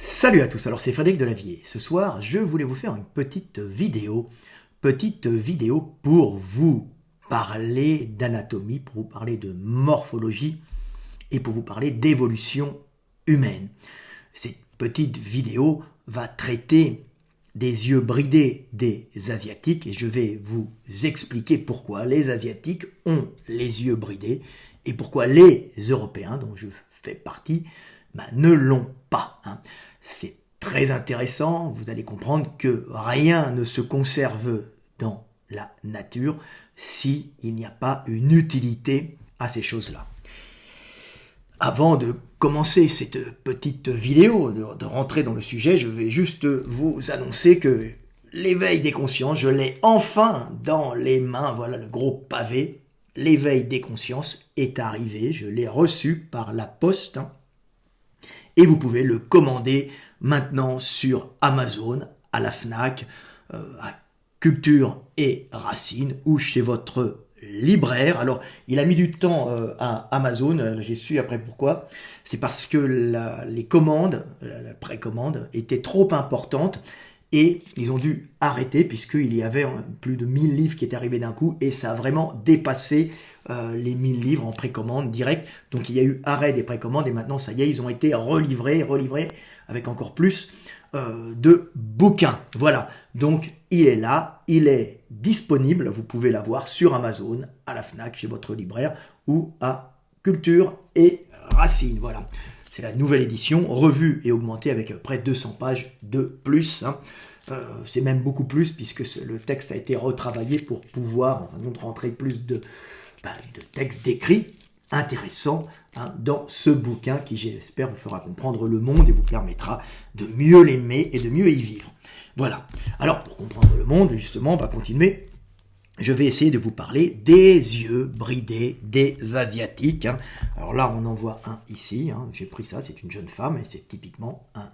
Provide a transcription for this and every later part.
Salut à tous, alors c'est Frédéric Delavier. Ce soir, je voulais vous faire une petite vidéo pour vous parler d'anatomie, pour vous parler de morphologie et pour vous parler d'évolution humaine. Cette petite vidéo va traiter des yeux bridés des Asiatiques et je vais vous expliquer pourquoi les Asiatiques ont les yeux bridés et pourquoi les Européens, dont je fais partie, ne l'ont pas. C'est très intéressant, vous allez comprendre que rien ne se conserve dans la nature s'il n'y a pas une utilité à ces choses-là. Avant de commencer cette petite vidéo, de rentrer dans le sujet, je vais juste vous annoncer que l'éveil des consciences, je l'ai enfin dans les mains, voilà le gros pavé. L'éveil des consciences est arrivé, je l'ai reçu par la poste et vous pouvez le commander maintenant sur Amazon, à la Fnac, à Culture et Racine ou chez votre libraire. Alors, il a mis du temps à Amazon, j'ai su après pourquoi. C'est parce que les commandes, la précommande, était trop importante et ils ont dû arrêter puisqu'il y avait plus de 1000 livres qui étaient arrivés d'un coup et ça a vraiment dépassé les 1000 livres en précommande direct. Donc il y a eu arrêt des précommandes et maintenant ça y est, ils ont été relivrés avec encore plus de bouquins. Voilà, donc il est là, il est disponible, vous pouvez l'avoir sur Amazon, à la Fnac, chez votre libraire ou à Culture et Racine. Voilà. C'est la nouvelle édition, revue et augmentée avec près de 200 pages de plus. C'est même beaucoup plus puisque le texte a été retravaillé pour pouvoir rentrer plus de textes décrits intéressants dans ce bouquin qui, j'espère, vous fera comprendre le monde et vous permettra de mieux l'aimer et de mieux y vivre. Voilà. Alors, pour comprendre le monde, justement, on va continuer. Je vais essayer de vous parler des yeux bridés des Asiatiques. Alors là, on en voit un ici. J'ai pris ça, c'est une jeune femme et c'est typiquement un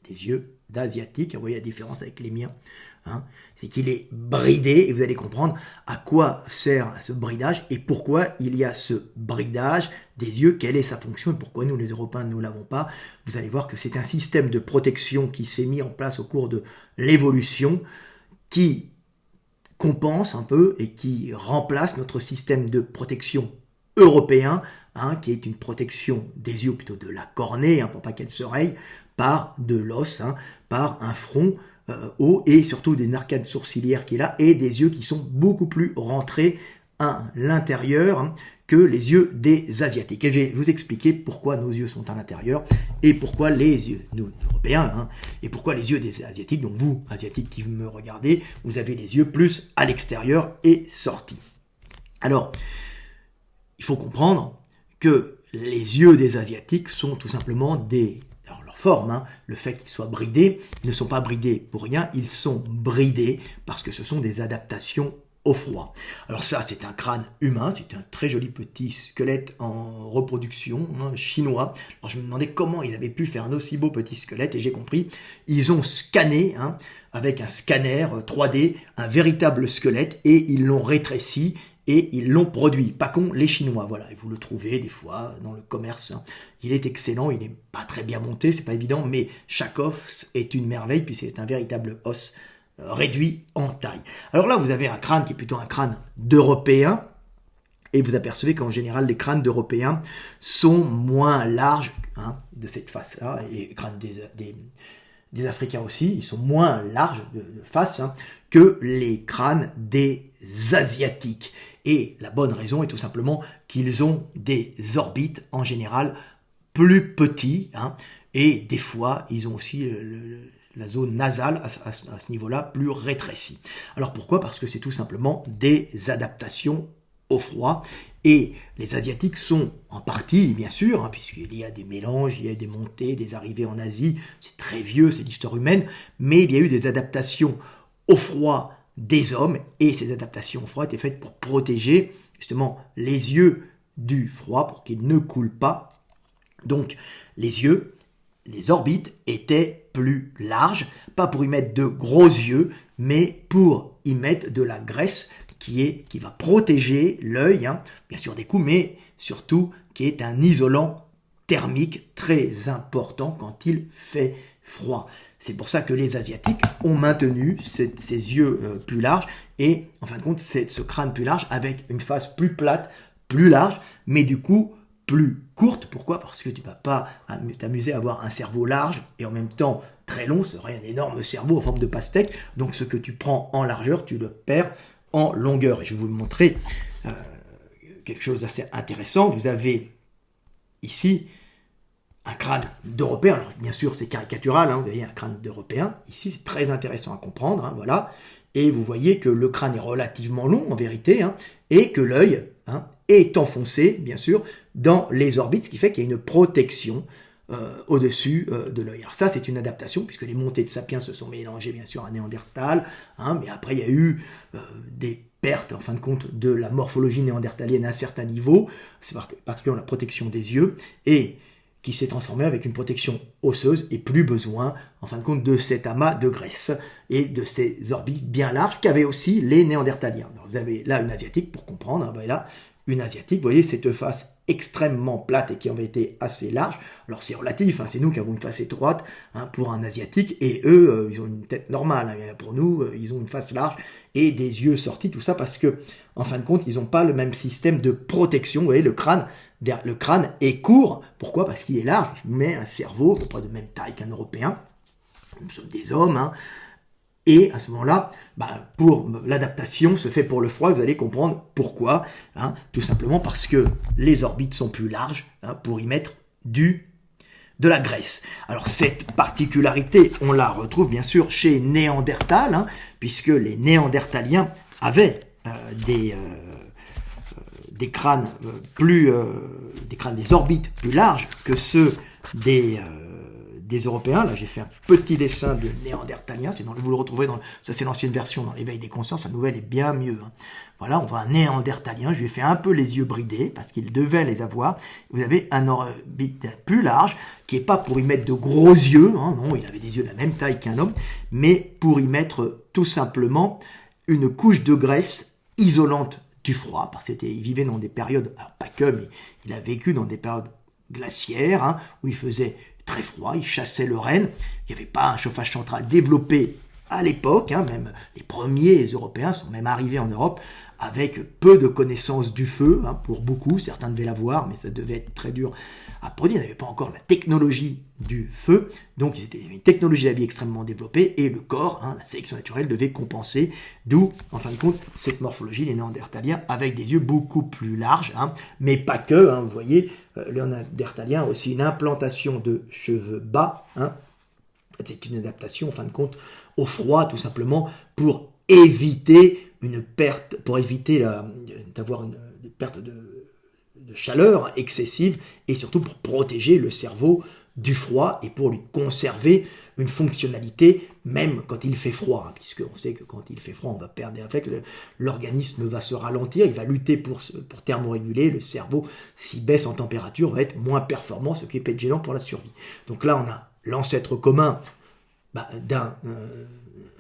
des yeux d'Asiatique. Vous voyez la différence avec les miens. C'est qu'il est bridé et vous allez comprendre à quoi sert ce bridage et pourquoi il y a ce bridage des yeux, quelle est sa fonction et pourquoi nous, les Européens, ne l'avons pas. Vous allez voir que c'est un système de protection qui s'est mis en place au cours de l'évolution qui compense un peu et qui remplace notre système de protection européen, qui est une protection des yeux, plutôt de la cornée, pour pas qu'elle se raye, par de l'os, par un front haut et surtout des arcades sourcilières qui est là et des yeux qui sont beaucoup plus rentrés à l'intérieur que les yeux des Asiatiques. Et je vais vous expliquer pourquoi nos yeux sont à l'intérieur et pourquoi les yeux, nous, Européens, et pourquoi les yeux des Asiatiques, donc vous, Asiatiques qui me regardez, vous avez les yeux plus à l'extérieur et sortis. Alors, il faut comprendre que les yeux des Asiatiques sont tout simplement leur forme, le fait qu'ils soient bridés, ils ne sont pas bridés pour rien, ils sont bridés parce que ce sont des adaptations au froid. Alors ça, c'est un crâne humain, c'est un très joli petit squelette en reproduction chinois. Alors je me demandais comment ils avaient pu faire un aussi beau petit squelette et j'ai compris, ils ont scanné avec un scanner 3D un véritable squelette et ils l'ont rétréci et ils l'ont produit. Pas con, les Chinois, voilà. Et vous le trouvez des fois dans le commerce. Il est excellent, il n'est pas très bien monté, c'est pas évident, mais chaque os est une merveille puisque c'est un véritable os réduit en taille. Alors là, vous avez un crâne qui est plutôt un crâne d'Européen, et vous apercevez qu'en général, les crânes d'Européens sont moins larges de cette face-là, et les crânes des Africains aussi, ils sont moins larges de face que les crânes des Asiatiques. Et la bonne raison est tout simplement qu'ils ont des orbites en général plus petits, et des fois, ils ont aussi la zone nasale à ce niveau-là plus rétrécie. Alors pourquoi ? Parce que c'est tout simplement des adaptations au froid. Et les Asiatiques sont en partie, bien sûr, puisqu'il y a des mélanges, il y a des montées, des arrivées en Asie, c'est très vieux, c'est l'histoire humaine, mais il y a eu des adaptations au froid des hommes, et ces adaptations au froid étaient faites pour protéger justement les yeux du froid, pour qu'ils ne coulent pas. Donc les yeux, les orbites étaient plus larges, pas pour y mettre de gros yeux, mais pour y mettre de la graisse qui va protéger l'œil, bien sûr des coups, mais surtout qui est un isolant thermique très important quand il fait froid. C'est pour ça que les Asiatiques ont maintenu ces yeux plus larges et, en fin de compte, ce crâne plus large avec une face plus plate, plus large, mais du coup plus courte. Pourquoi? Parce que tu ne vas pas t'amuser à avoir un cerveau large et en même temps très long. Ce serait un énorme cerveau en forme de pastèque. Donc ce que tu prends en largeur, tu le perds en longueur. Et je vais vous le montrer quelque chose d'assez intéressant. Vous avez ici un crâne d'Européen. Alors bien sûr c'est caricatural, hein, vous voyez un crâne d'Européen. Ici c'est très intéressant à comprendre, hein, voilà. Et vous voyez que le crâne est relativement long en vérité, hein, et que l'œil est enfoncé, bien sûr, dans les orbites, ce qui fait qu'il y a une protection au-dessus de l'œil. Alors ça, c'est une adaptation, puisque les montées de Sapiens se sont mélangées, bien sûr, à Néandertal, hein, mais après, il y a eu des pertes, en fin de compte, de la morphologie néandertalienne à un certain niveau, c'est particulièrement la protection des yeux, et qui s'est transformé avec une protection osseuse et plus besoin, en fin de compte, de cet amas de graisse et de ces orbites bien larges qu'avaient aussi les Néandertaliens. Alors, vous avez là une asiatique, pour comprendre, hein, là, une asiatique, vous voyez cette face extrêmement plate et qui avait été assez large. Alors c'est relatif, hein, c'est nous qui avons une face étroite hein, pour un asiatique, et eux, ils ont une tête normale. Hein, pour nous, ils ont une face large et des yeux sortis, tout ça parce que, en fin de compte, ils n'ont pas le même système de protection. Vous voyez, le crâne est court. Pourquoi? Parce qu'il est large, mais un cerveau à peu près de même taille qu'un Européen. Nous sommes des hommes, hein. Et à ce moment-là, pour l'adaptation se fait pour le froid, vous allez comprendre pourquoi. Hein, tout simplement parce que les orbites sont plus larges pour y mettre de la graisse. Alors cette particularité, on la retrouve bien sûr chez Néandertal, hein, puisque les Néandertaliens avaient des crânes des orbites plus larges que ceux des Européens. Là, j'ai fait un petit dessin de Néandertalien. Vous le retrouverez ça c'est l'ancienne version dans l'éveil des consciences. La nouvelle est bien mieux. Hein. Voilà, on voit un Néandertalien. Je lui ai fait un peu les yeux bridés parce qu'il devait les avoir. Vous avez un orbite plus large qui est pas pour y mettre de gros yeux. Hein, non, il avait des yeux de la même taille qu'un homme, mais pour y mettre tout simplement une couche de graisse isolante du froid, parce qu'il vivait dans des périodes, alors pas que, mais il a vécu dans des périodes glaciaires, hein, où il faisait très froid, il chassait le renne, il n'y avait pas un chauffage central développé à l'époque, hein, même les premiers Européens sont même arrivés en Europe avec peu de connaissances du feu, hein, pour beaucoup, certains devaient l'avoir, mais ça devait être très dur à produire, il n'y avait pas encore la technologie du feu, donc il y avait une technologie de la vie extrêmement développée, et le corps, hein, la sélection naturelle devait compenser, d'où, en fin de compte, cette morphologie des Néandertaliens avec des yeux beaucoup plus larges, hein, mais pas que, hein, vous voyez, les Néandertaliens ont aussi une implantation de cheveux bas, hein, c'est une adaptation, en fin de compte, au froid, tout simplement, pour éviter une perte, d'avoir une perte de chaleur excessive, et surtout pour protéger le cerveau du froid et pour lui conserver une fonctionnalité même quand il fait froid, hein, puisqu'on sait que quand il fait froid on va perdre des réflexes, l'organisme va se ralentir, il va lutter pour thermoréguler, le cerveau s'il baisse en température va être moins performant, ce qui peut être gênant pour la survie. Donc là on a l'ancêtre commun d'un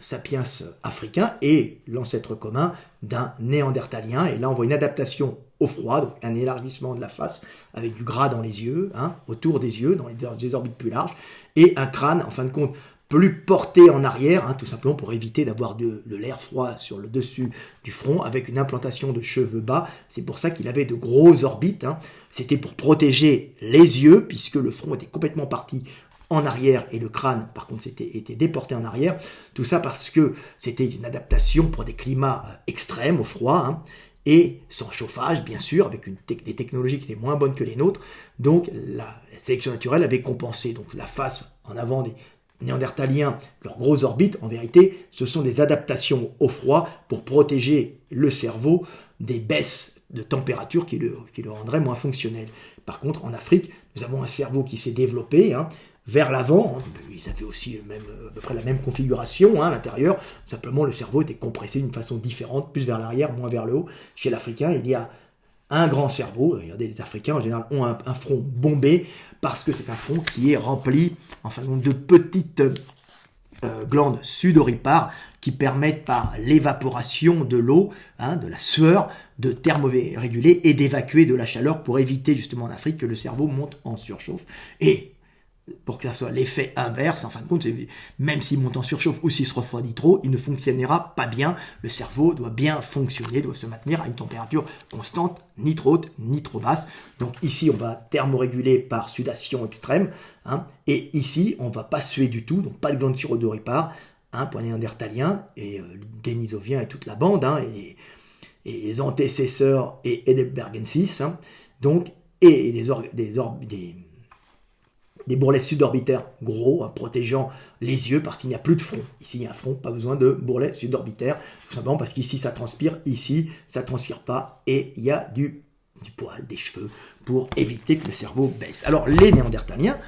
sapiens africain et l'ancêtre commun d'un néandertalien, et là on voit une adaptation au froid, donc un élargissement de la face avec du gras dans les yeux, hein, autour des yeux, dans des orbites plus larges, et un crâne en fin de compte plus porté en arrière, hein, tout simplement pour éviter d'avoir de l'air froid sur le dessus du front, avec une implantation de cheveux bas. C'est pour ça qu'il avait de grosses orbites, hein. C'était pour protéger les yeux, puisque le front était complètement parti en arrière et le crâne par contre était déporté en arrière, tout ça parce que c'était une adaptation pour des climats extrêmes au froid, hein, et sans chauffage bien sûr, avec des technologies qui étaient moins bonnes que les nôtres, donc la sélection naturelle avait compensé. Donc la face en avant des Néandertaliens, leurs grosses orbites, en vérité ce sont des adaptations au froid pour protéger le cerveau des baisses de température qui le rendraient moins fonctionnel. Par contre en Afrique nous avons un cerveau qui s'est développé, hein, vers l'avant, hein, ils avaient aussi à peu près la même configuration, hein, à l'intérieur, simplement le cerveau était compressé d'une façon différente, plus vers l'arrière, moins vers le haut. Chez l'Africain, il y a un grand cerveau, regardez, les Africains en général ont un front bombé, parce que c'est un front qui est rempli de petites glandes sudoripares qui permettent par l'évaporation de l'eau, hein, de la sueur, de thermoréguler et d'évacuer de la chaleur pour éviter justement en Afrique que le cerveau monte en surchauffe. Et pour que ça soit l'effet inverse, en fin de compte, même s'il monte en surchauffe ou s'il se refroidit trop, il ne fonctionnera pas bien. Le cerveau doit bien fonctionner, doit se maintenir à une température constante, ni trop haute, ni trop basse. Donc ici, on va thermoréguler par sudation extrême, hein, et ici, on ne va pas suer du tout, donc pas de glande thyroïdoripare, hein, pour les néandertaliens, et Denisoviens et toute la bande, hein, et les antécesseurs et Heidelbergensis, hein, donc, et des bourrelets sudorbitaires gros, hein, protégeant les yeux parce qu'il n'y a plus de front. Ici, il y a un front, pas besoin de bourrelets sudorbitaires, tout simplement parce qu'ici, ça transpire, ici, ça transpire pas, et il y a du poil, des cheveux, pour éviter que le cerveau baisse. Alors, les Néandertaliens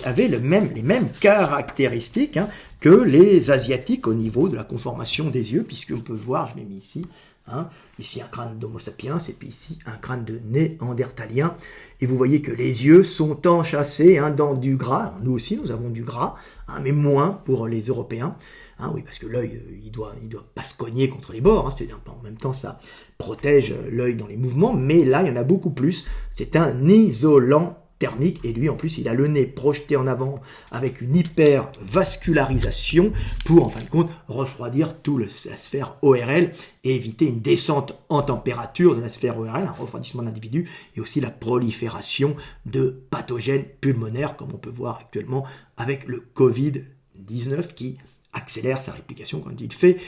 avaient les mêmes caractéristiques, hein, que les Asiatiques au niveau de la conformation des yeux, puisqu'on peut voir, je l'ai mis ici, hein, ici un crâne d'Homo sapiens, et puis ici un crâne de Néandertalien. Et vous voyez que les yeux sont enchâssés, hein, dans du gras. Nous aussi, nous avons du gras, hein, mais moins pour les Européens. Hein, oui, parce que l'œil, il doit pas se cogner contre les bords. Hein, en même temps, ça protège l'œil dans les mouvements, mais là, il y en a beaucoup plus. C'est un isolant thermique, et lui en plus il a le nez projeté en avant avec une hypervascularisation pour en fin de compte refroidir toute la sphère ORL et éviter une descente en température de la sphère ORL, un refroidissement de l'individu et aussi la prolifération de pathogènes pulmonaires comme on peut voir actuellement avec le Covid-19 qui accélère sa réplication quand il fait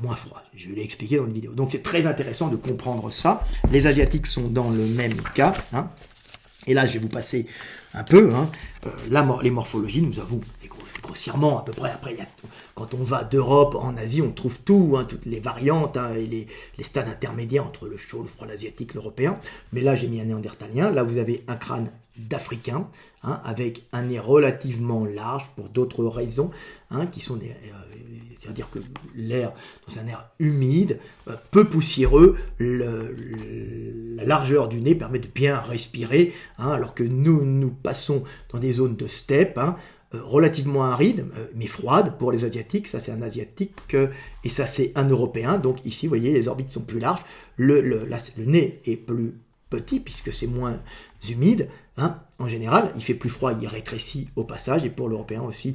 moins froid. Je l'ai expliqué dans une vidéo. Donc c'est très intéressant de comprendre ça. Les Asiatiques sont dans le même cas, hein. Et là, je vais vous passer un peu, hein, les morphologies. Nous avons, c'est grossièrement à peu près, après, quand on va d'Europe en Asie, on trouve tout, hein, toutes les variantes, hein, et les stades intermédiaires entre le chaud, le froid, l'asiatique, l'européen. Mais là, j'ai mis un néandertalien. Là, vous avez un crâne d'Africain, hein, avec un nez relativement large, pour d'autres raisons, hein, qui sont c'est-à-dire que l'air, dans un air humide, peu poussiéreux, la largeur du nez permet de bien respirer, hein, alors que nous passons dans des zones de steppe, hein, relativement arides, mais froides pour les Asiatiques. Ça, c'est un Asiatique, et ça, c'est un Européen. Donc ici, vous voyez, les orbites sont plus larges, le nez est plus petit, puisque c'est moins humide, hein. En général, il fait plus froid, il rétrécit au passage, et pour l'Européen aussi,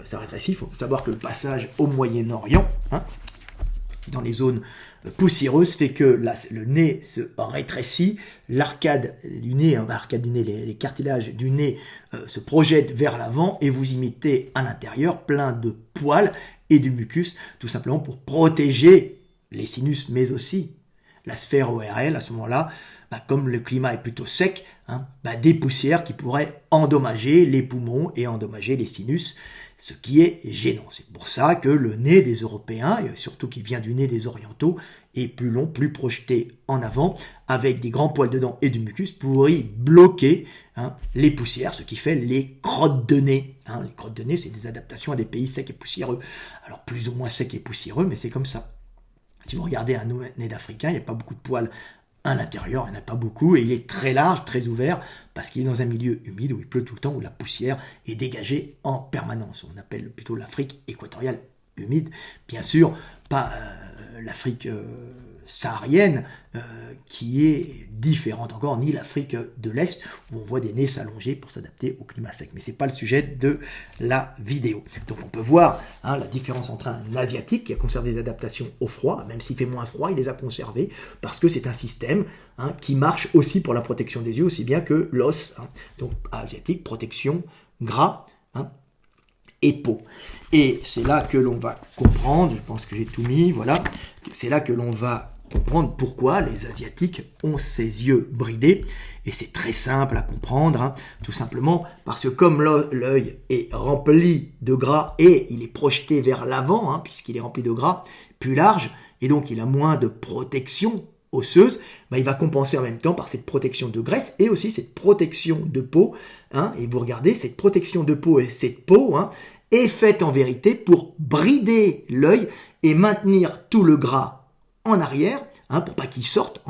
ça rétrécit. Il faut savoir que le passage au Moyen-Orient, hein, dans les zones poussiéreuses, fait que le nez se rétrécit, l'arcade du nez, les cartilages du nez se projettent vers l'avant, et vous imitez à l'intérieur plein de poils et du mucus, tout simplement pour protéger les sinus, mais aussi la sphère ORL à ce moment-là, comme le climat est plutôt sec, hein, des poussières qui pourraient endommager les poumons et endommager les sinus, ce qui est gênant. C'est pour ça que le nez des Européens, et surtout qui vient du nez des Orientaux, est plus long, plus projeté en avant, avec des grands poils dedans et du mucus pour y bloquer, hein, les poussières, ce qui fait les crottes de nez. Hein. Les crottes de nez, c'est des adaptations à des pays secs et poussiéreux. Alors plus ou moins secs et poussiéreux, mais c'est comme ça. Si vous regardez un nez d'Africain, il n'y a pas beaucoup de poils à l'intérieur, il n'y en a pas beaucoup, et il est très large, très ouvert, parce qu'il est dans un milieu humide où il pleut tout le temps, où la poussière est dégagée en permanence. On appelle plutôt l'Afrique équatoriale humide. Bien sûr, pas l'Afrique saharienne, qui est différente encore, ni l'Afrique de l'Est, où on voit des nez s'allonger pour s'adapter au climat sec. Mais ce n'est pas le sujet de la vidéo. Donc on peut voir, hein, la différence entre un Asiatique qui a conservé des adaptations au froid, même s'il fait moins froid, il les a conservées, parce que c'est un système, hein, qui marche aussi pour la protection des yeux, aussi bien que l'os. Hein. Donc Asiatique, protection, gras, hein, et peau. Et c'est là que l'on va comprendre, je pense que j'ai tout mis, voilà, c'est là que l'on va comprendre pourquoi les Asiatiques ont ces yeux bridés, et c'est très simple à comprendre, hein, tout simplement parce que comme l'œil est rempli de gras et il est projeté vers l'avant, hein, puisqu'il est rempli de gras plus large, et donc il a moins de protection osseuse, il va compenser en même temps par cette protection de graisse et aussi cette protection de peau, hein, et vous regardez, cette protection de peau et cette peau, hein, est faite en vérité pour brider l'œil et maintenir tout le gras en arrière, hein, pour pas qu'il sorte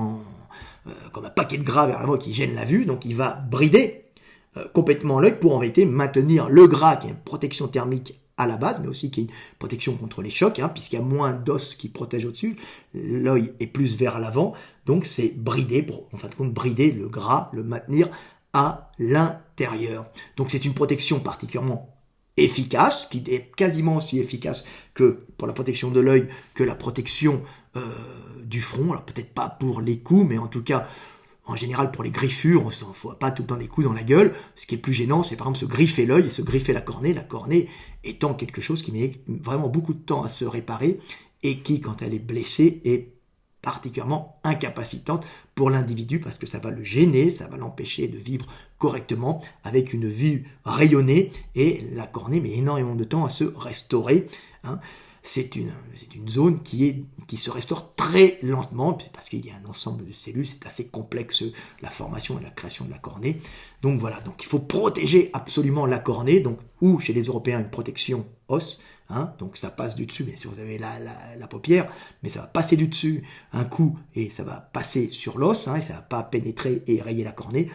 comme un paquet de gras vers l'avant qui gêne la vue. Donc il va brider complètement l'œil pour en vérité maintenir le gras qui a une protection thermique à la base, mais aussi qu'il y ait une protection contre les chocs, puisqu'il y a moins d'os qui protègent au-dessus, l'œil est plus vers l'avant, donc c'est brider, pour en fin de compte brider le gras, le maintenir à l'intérieur. Donc c'est une protection particulièrement efficace, qui est quasiment aussi efficace que pour la protection de l'œil, que la protection du front, alors peut-être pas pour les coups, mais en tout cas en général, pour les griffures, on ne s'envoie pas tout le temps des coups dans la gueule. Ce qui est plus gênant, c'est par exemple se griffer l'œil et se griffer la cornée étant quelque chose qui met vraiment beaucoup de temps à se réparer et qui, quand elle est blessée, est particulièrement incapacitante pour l'individu parce que ça va le gêner, ça va l'empêcher de vivre correctement avec une vue rayonnée et la cornée met énormément de temps à se restaurer. C'est une zone qui se restaure très lentement, parce qu'il y a un ensemble de cellules, c'est assez complexe la formation et la création de la cornée. Donc voilà, donc il faut protéger absolument la cornée, donc ou chez les Européens une protection os, donc ça passe du dessus, mais si vous avez la paupière, mais ça va passer du dessus un coup et ça va passer sur l'os, et ça va pas pénétrer et rayer la cornée,